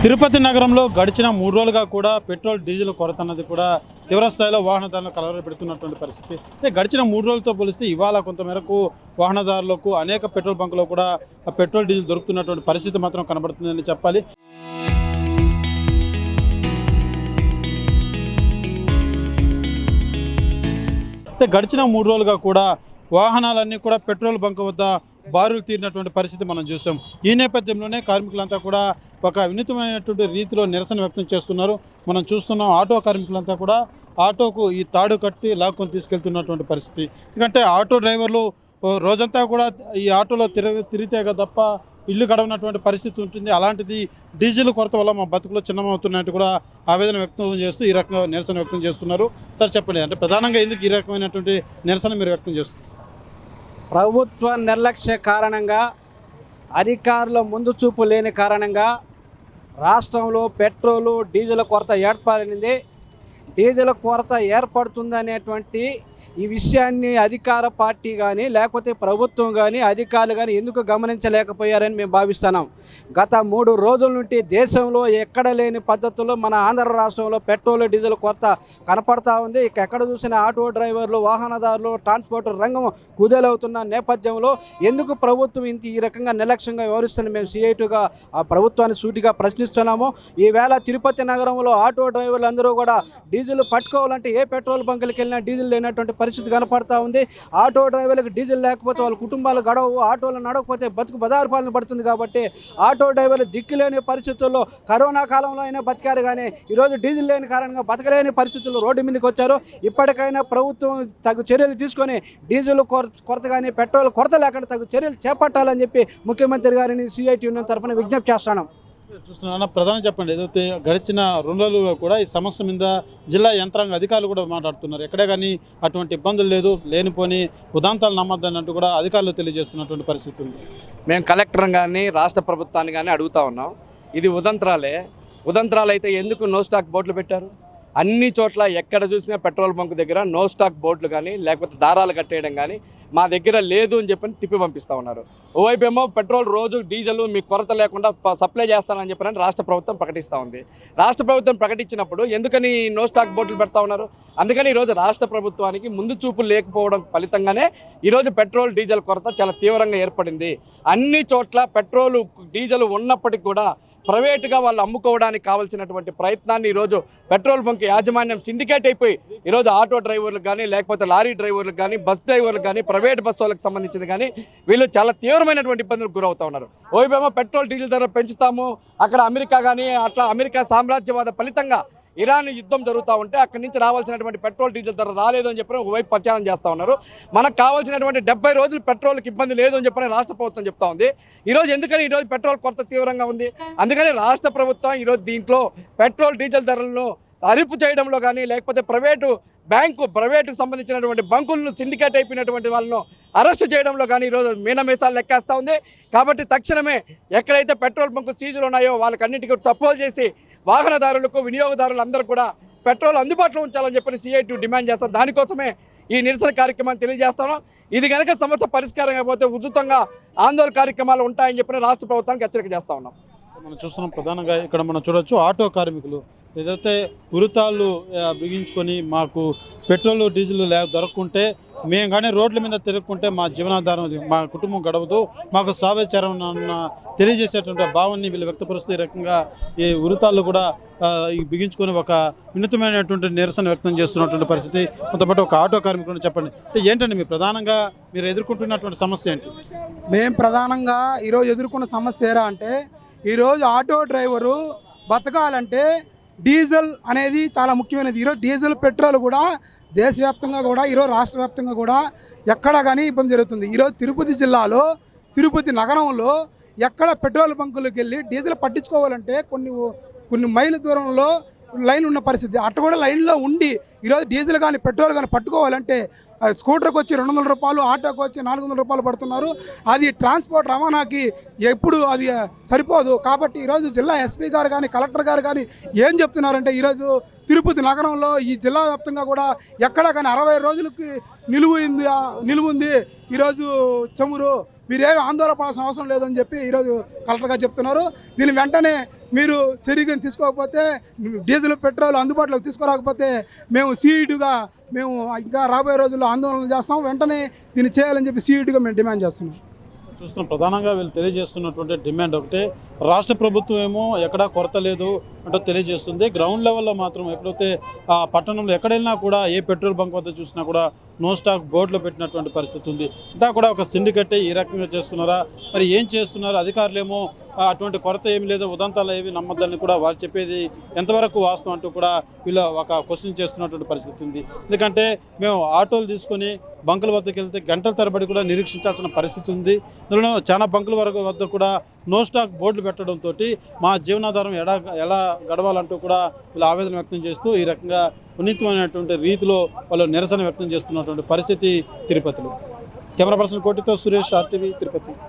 తిరుపతి నగరంలో గడిచిన 3 రోజులుగా కూడా పెట్రోల్ డీజిల్ కొరత అన్నది కూడా తీవ్రస్థాయిలో వాహనదారులను కలవరపెడుతున్నటువంటి పరిస్థితి. అయితే గడిచిన 3 రోజులతో పోలిస్తే ఇవాళ కొంతమేరకు వాహనదారులకు అనేక పెట్రోల్ బంకులో కూడా పెట్రోల్ డీజిల్ దొరుకుతున్నటువంటి పరిస్థితి మాత్రం కనబడుతుందని చెప్పాలి. అయితే గడిచిన 3 రోజులుగా కూడా వాహనాలన్నీ కూడా పెట్రోల్ బంక్ వద్ద బారులు తీరినటువంటి పరిస్థితి మనం చూసాం. ఈ నేపథ్యంలోనే కార్మికులంతా కూడా ఒక వినూత్నమైనటువంటి రీతిలో నిరసన వ్యక్తం చేస్తున్నారు. మనం చూస్తున్నాం ఆటో కార్మికులంతా కూడా ఆటోకు ఈ తాడు కట్టి లాక్కొని తీసుకెళ్తున్నటువంటి పరిస్థితి. ఎందుకంటే ఆటో డ్రైవర్లు రోజంతా కూడా ఈ ఆటోలో తిరిగితే తప్ప ఇల్లు గడవనటువంటి పరిస్థితి ఉంటుంది. అలాంటిది డీజిల్ కొరత వల్ల మా బతుకులు చిన్నమవుతున్నట్టు కూడా ఆవేదన వ్యక్తం చేస్తూ ఈ రకంగా నిరసన వ్యక్తం చేస్తున్నారు. సార్ చెప్పండి, అంటే ప్రధానంగా ఎందుకు ఈ రకమైనటువంటి నిరసన మీరు వ్యక్తం చేస్తున్నారు? ప్రభుత్వ నిర్లక్ష్య కారణంగా, అధికారుల ముందు చూపు లేని కారణంగా రాష్ట్రంలో పెట్రోలు డీజిల్ కొరత ఏర్పడింది. డీజిల్ కొరత ఏర్పడుతుందనేటువంటి ఈ విషయాన్ని అధికార పార్టీ కానీ లేకపోతే ప్రభుత్వం కానీ అధికారులు కానీ ఎందుకు గమనించలేకపోయారని మేము భావిస్తున్నాం. గత 3 రోజుల నుండి దేశంలో ఎక్కడ లేని పద్ధతుల్లో మన ఆంధ్ర రాష్ట్రంలో పెట్రోల్ డీజిల్ కొరత కనపడతా ఉంది. ఎక్కడ చూసిన ఆటో డ్రైవర్లు, వాహనదారులు, ట్రాన్స్పోర్ట్ రంగం కుదేలవుతున్న నేపథ్యంలో ఎందుకు ప్రభుత్వం ఈ రకంగా నిర్లక్ష్యంగా వ్యవహరిస్తుంది మేము సిఐటిగా ఆ ప్రభుత్వాన్ని సూటిగా ప్రశ్నిస్తున్నాము. ఈవేళ తిరుపతి నగరంలో ఆటో డ్రైవర్లు అందరూ కూడా డీజిల్ పట్టుకోవాలంటే ఏ పెట్రోల్ బంకులకు వెళ్ళినా డీజిల్ లేనటువంటి పరిస్థితి కనపడతా ఉంది. ఆటో డ్రైవర్లకు డీజిల్ లేకపోతే వాళ్ళ కుటుంబాలు గడవు, ఆటోలు నడవకపోతే బతుకు బజారు పాలన పడుతుంది. కాబట్టి ఆటో డ్రైవర్లు దిక్కులేని పరిస్థితుల్లో కరోనా కాలంలో అయినా బతికారు, కానీ ఈరోజు డీజిల్ లేని కారణంగా బతకలేని పరిస్థితుల్లో రోడ్డు మీదకి వచ్చారు. ఇప్పటికైనా ప్రభుత్వం తగు చర్యలు తీసుకొని డీజిల్ కొరత కానీ పెట్రోల్ కొరత లేకుండా తగు చర్యలు చేపట్టాలని చెప్పి ముఖ్యమంత్రి గారిని సిఐటి యూనియన్ తరఫున విజ్ఞప్తి చేస్తున్నాం. చూస్తున్నా ప్రధానం చెప్పండి, ఏదైతే గడిచిన 2 రోజులుగా కూడా ఈ సమస్య మీద జిల్లా యంత్రాంగ అధికారులు కూడా మాట్లాడుతున్నారు. ఎక్కడే కానీ అటువంటి ఇబ్బందులు లేదు, లేనిపోని ఉదాంతాలు నమ్మద్దన్నట్టు కూడా అధికారులు తెలియజేస్తున్నటువంటి పరిస్థితి ఉంది. మేము కలెక్టర్ కానీ రాష్ట్ర ప్రభుత్వాన్ని కానీ అడుగుతా ఉన్నాం. ఇది ఉదంత్రాలు అయితే ఎందుకు నో స్టాక్ బోర్డులు పెట్టారు? అన్ని చోట్ల ఎక్కడ చూసినా పెట్రోల్ బంక్ దగ్గర నో స్టాక్ బోర్డులు కానీ లేకపోతే దారాలు కట్టేయడం కానీ మా దగ్గర లేదు అని చెప్పని తిప్పి పంపిస్తూ ఉన్నారు. ఓవైపు ఏమో పెట్రోల్ రోజు డీజిల్ మీకు కొరత లేకుండా సప్లై చేస్తానని చెప్పని రాష్ట్ర ప్రభుత్వం ప్రకటిస్తూ ఉంది. రాష్ట్ర ప్రభుత్వం ప్రకటించినప్పుడు ఎందుకని నో స్టాక్ బోర్డులు పెడతా ఉన్నారు? అందుకని ఈరోజు రాష్ట్ర ప్రభుత్వానికి ముందు చూపు లేకపోవడం ఫలితంగానే ఈరోజు పెట్రోల్ డీజిల్ కొరత చాలా తీవ్రంగా ఏర్పడింది. అన్ని చోట్ల పెట్రోల్ డీజిల్ ఉన్నప్పటికీ కూడా ప్రైవేటుగా వాళ్ళు అమ్ముకోవడానికి కావాల్సినటువంటి ప్రయత్నాన్ని ఈరోజు పెట్రోల్ బంక్ యాజమాన్యం సిండికేట్ అయిపోయి ఈరోజు ఆటో డ్రైవర్లకు కానీ లేకపోతే లారీ డ్రైవర్లకు కానీ బస్ డ్రైవర్లకు కానీ ప్రైవేట్ బస్సు వాళ్ళకి సంబంధించింది కానీ వీళ్ళు చాలా తీవ్రమైనటువంటి ఇబ్బందులకు గురవుతూ ఉన్నారు. ఓవైపేమో పెట్రోల్ డీజిల్ ధర పెంచుతాము, అక్కడ అమెరికా కానీ అట్లా అమెరికా సామ్రాజ్యవాద ఫలితంగా ఇరాన్ యుద్ధం జరుగుతూ ఉంటే అక్కడి నుంచి రావాల్సినటువంటి పెట్రోల్ డీజిల్ ధర రాలేదు అని చెప్పి ఒకవైపు ప్రచారం చేస్తూ ఉన్నారు. మనకు కావాల్సినటువంటి 70 రోజులు పెట్రోల్కి ఇబ్బంది లేదు అని చెప్పని రాష్ట్ర ప్రభుత్వం చెప్తా ఉంది. ఈరోజు ఎందుకని ఈరోజు పెట్రోల్ కొరత తీవ్రంగా ఉంది? అందుకని రాష్ట్ర ప్రభుత్వం ఈరోజు దీంట్లో పెట్రోల్ డీజిల్ ధరలను అదుపు చేయడంలో కానీ లేకపోతే ప్రైవేటుకు సంబంధించినటువంటి బంకులను సిండికేట్ అయిపోయినటువంటి వాళ్ళను అరెస్టు చేయడంలో కానీ ఈరోజు మీనమేసాలు లెక్కేస్తూ ఉంది. కాబట్టి తక్షణమే ఎక్కడైతే పెట్రోల్ బంకు సీజులు ఉన్నాయో వాళ్ళకన్నిటికీ సపోర్ట్ చేసి వాహనదారులకు, వినియోగదారులందరూ కూడా పెట్రోల్ అందుబాటులో ఉంచాలని చెప్పని సిఐటి డిమాండ్ చేస్తాం. దానికోసమే ఈ నిరసన కార్యక్రమాన్ని తెలియజేస్తాను. ఇది కనుక సమస్య పరిష్కారం అయిపోతే ఉధృతంగా ఆందోళన కార్యక్రమాలు ఉంటాయని చెప్పిన రాష్ట్ర ప్రభుత్వానికి హెచ్చరిక చేస్తూ ఉన్నాం. మనం చూస్తున్నాం ప్రధానంగా ఇక్కడ మనం చూడొచ్చు ఆటో కార్మికులు ఏదైతే ఉరితాళ్ళు బిగించుకొని మాకు పెట్రోల్ డీజిల్ దొరకకుంటే మేము కానీ రోడ్ల మీద తిరుగుకుంటే మా జీవనాధారం, మా కుటుంబం గడవదు, మాకు సావేచారం తెలియజేసేటువంటి భావాన్ని వీళ్ళు వ్యక్తపరుస్తూ ఈ రకంగా ఈ ఉరితాళ్ళు కూడా బిగించుకొని ఒక వినూత్నమైనటువంటి నిరసన వ్యక్తం చేస్తున్నటువంటి పరిస్థితి. కొంతపాటు ఒక ఆటో కార్మికులను చెప్పండి, అంటే ఏంటండి మీ ప్రధానంగా మీరు ఎదుర్కొంటున్నటువంటి సమస్య ఏంటి? మేము ప్రధానంగా ఈరోజు ఎదుర్కొన్న సమస్య ఏరా అంటే, ఈరోజు ఆటో డ్రైవరు బతకాలంటే డీజిల్ అనేది చాలా ముఖ్యమైనది. ఈరోజు డీజిల్, పెట్రోల్ కూడా దేశవ్యాప్తంగా కూడా ఈరోజు రాష్ట్ర వ్యాప్తంగా కూడా ఎక్కడ కానీ ఇబ్బంది జరుగుతుంది. ఈరోజు తిరుపతి జిల్లాలో, తిరుపతి నగరంలో ఎక్కడ పెట్రోల్ బంకులకు వెళ్ళి డీజిల్ పట్టించుకోవాలంటే కొన్ని మైళ్ళ దూరంలో లైన్ ఉన్న పరిస్థితి. అట్ట కూడా లైన్లో ఉండి ఈరోజు డీజిల్ కానీ పెట్రోల్ కానీ పట్టుకోవాలంటే స్కూటర్కి వచ్చి 200 రూపాయలు, ఆటోకి వచ్చి 400 రూపాయలు పడుతున్నారు. అది ట్రాన్స్పోర్ట్ రవాణాకి ఎప్పుడు అది సరిపోదు. కాబట్టి ఈరోజు జిల్లా ఎస్పీ గారు కానీ కలెక్టర్ గారు కానీ ఏం చెప్తున్నారంటే, ఈరోజు తిరుపతి నగరంలో ఈ జిల్లా వ్యాప్తంగా కూడా ఎక్కడ కానీ 60 రోజులకి నిలువ ఉంది. ఈరోజు చమురు మీరేమి ఆందోళన పడాల్సిన అవసరం లేదని చెప్పి ఈరోజు కలెక్టర్ గారు చెప్తున్నారు. దీని వెంటనే మీరు చర్యలు తీసుకోకపోతే, డీజిల్ పెట్రోల్ అందుబాటులోకి తీసుకురాకపోతే మేము సీఈటీగా మేము ఇంకా రాబోయే రోజుల్లో ఆందోళన చేస్తాం. వెంటనే దీన్ని చేయాలని చెప్పి సీఈటీగా మేము డిమాండ్ చేస్తున్నాం. చూస్తున్నాం ప్రధానంగా వీళ్ళు తెలియజేస్తున్నటువంటి డిమాండ్ ఒకటే, రాష్ట్ర ప్రభుత్వం ఏమో ఎక్కడా కొరత లేదు అంటూ తెలియజేస్తుంది. గ్రౌండ్ లెవెల్లో మాత్రం ఎప్పుడైతే ఆ పట్టణంలో ఎక్కడైనా కూడా ఏ పెట్రోల్ బంక్ వద్ద చూసినా కూడా నో స్టాక్ బోర్డులో పెట్టినటువంటి పరిస్థితి ఉంది. ఇంతా కూడా ఒక సిండికేట్ ఈ రకంగా చేస్తున్నారా, మరి ఏం చేస్తున్నారు? అధికారులేమో అటువంటి కొరత ఏమి లేదు, ఉదంతాలు ఏవి నమ్మద్దని కూడా వాళ్ళు చెప్పేది ఎంతవరకు వాస్తవం అంటూ కూడా వీళ్ళు ఒక క్వశ్చన్ చేస్తున్నటువంటి పరిస్థితి ఉంది. ఎందుకంటే మేము ఆటోలు తీసుకొని బంకుల వద్దకు వెళ్తే గంటల తరబడి కూడా నిరీక్షించాల్సిన పరిస్థితి ఉంది. అందులో చాలా బంకుల వద్ద కూడా నో స్టాక్ బోర్డులు పెట్టడంతో మా జీవనాధారం ఎలా గడవాలంటూ కూడా వీళ్ళు ఆవేదన వ్యక్తం చేస్తూ ఈ రకంగా ఉన్నతమైనటువంటి రీతిలో వాళ్ళు నిరసన వ్యక్తం చేస్తున్నటువంటి పరిస్థితి తిరుపతిలో. కెమెరా పర్సన్ కోటితో సురేష్, RTV, తిరుపతి.